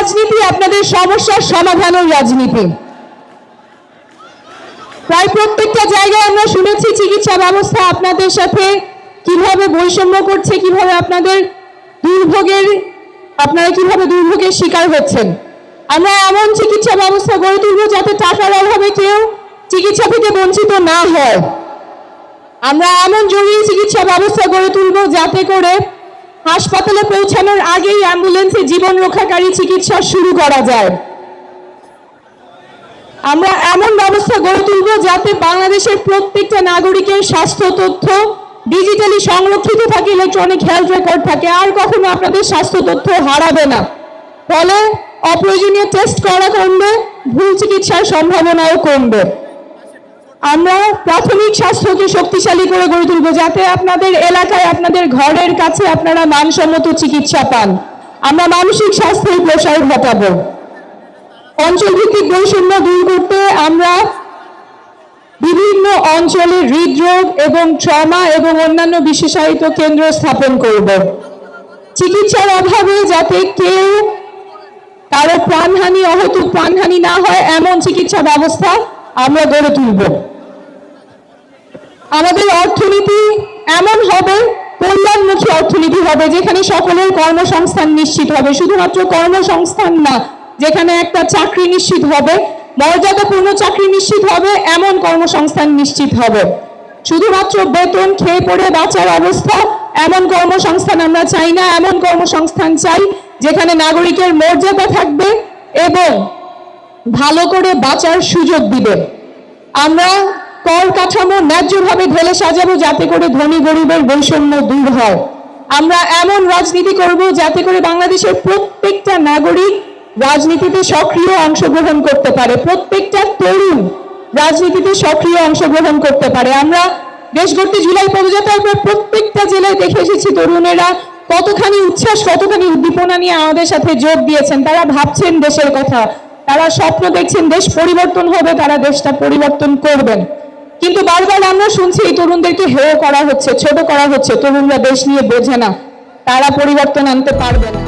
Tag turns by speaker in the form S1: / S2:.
S1: রাজনীতি আপনাদের সমস্যার সমাধানের রাজনীতি। প্রায় প্রত্যেকটা জায়গায় আমরা শুনেছি চিকিৎসা ব্যবস্থা আপনাদের সাথে কিভাবে বৈষম্য করছে, কিভাবে আপনারা কিভাবে দুর্ভোগের শিকার হচ্ছেন। আমরা এমন চিকিৎসা ব্যবস্থা গড়ে তুলব যাতে টাকার অভাবে কেউ চিকিৎসা থেকে বঞ্চিত না হয়। আমরা এমন জরুরি চিকিৎসা ব্যবস্থা গড়ে তুলব যাতে করে হাসপাতালে পৌঁছানোর আগেই অ্যাম্বুলেন্সে জীবন রক্ষাকারী চিকিৎসা শুরু করা যায়। আমরা এমন ব্যবস্থা গড়ে তুলব যাতে বাংলাদেশের প্রত্যেকটা নাগরিকের স্বাস্থ্য তথ্য ডিজিটালি সংরক্ষিত থাকে, ইলেকট্রনিক হেলথ রেকর্ড থাকে, আর কখনো আপনাদের স্বাস্থ্য তথ্য হারাবে না। ফলে অপ্রয়োজনীয় টেস্ট করা কমবে, ভুল চিকিৎসার সম্ভাবনাও কমবে। আমরা প্রাথমিক স্বাস্থ্যকে শক্তিশালী করে গড়ে তুলব যাতে আপনাদের এলাকায়, আপনাদের ঘরের কাছে আপনারা মানসম্মত চিকিৎসা পান। আমরা মানসিক স্বাস্থ্যের প্রসার ঘটাবো। অঞ্চলভিত্তিক বৈষম্য দূর করতে আমরা বিভিন্ন অঞ্চলে হৃদরোগ এবং ট্রমা এবং অন্যান্য বিশেষায়িত কেন্দ্র স্থাপন করব। চিকিৎসার অভাবে যাতে কেউ কারো প্রাণহানি, অহেতুক প্রাণহানি না হয় এমন চিকিৎসা ব্যবস্থা আমরা গড়ে তুলব। আমাদের অর্থনীতি এমন হবে, কল্যাণমুখী অর্থনীতি হবে যেখানে সকলের কর্মসংস্থান নিশ্চিত হবে। শুধুমাত্র কর্মসংস্থান না, যেখানে একটা চাকরি নিশ্চিত হবে, মর্যাদাপূর্ণ চাকরি নিশ্চিত হবে, এমন কর্মসংস্থান নিশ্চিত হবে। শুধুমাত্র বেতন খেয়ে পড়ে বাঁচার অবস্থা, এমন কর্মসংস্থান আমরা চাই না। এমন কর্মসংস্থান চাই যেখানে নাগরিকের মর্যাদা থাকবে এবং ভালো করে বাঁচার সুযোগ দিবে। আমরা কর কাঠামো ন্যায্যভাবে ঢেলে সাজাবো যাতে করে ধনী গরিবের বৈষম্য দূর হয়। আমরা এমন রাজনীতি করব যাতে করে বাংলাদেশের প্রত্যেকটা নাগরিক রাজনীতিতে সক্রিয় অংশগ্রহণ করতে পারে, প্রত্যেকটা তরুণ রাজনীতিতে সক্রিয় অংশগ্রহণ করতে পারে। আমরা দেশ গড়তে জুলাই পদযাত্রার পর প্রত্যেকটা জেলায় দেখে এসেছি তরুণেরা কতখানি উচ্ছ্বাস, কতখানি উদ্দীপনা নিয়ে আমাদের সাথে যোগ দিয়েছেন। তারা ভাবছেন দেশের কথা, তারা স্বপ্ন দেখছেন দেশ পরিবর্তন হবে, তারা দেশটা পরিবর্তন করবেন। কিন্তু বারবার আমরা শুনছি এই তরুণদেরকে হেয় করা হচ্ছে, ছোট করা হচ্ছে। তরুণরা দেশ নিয়ে বোঝে না, তারা পরিবর্তন আনতে পারবে না।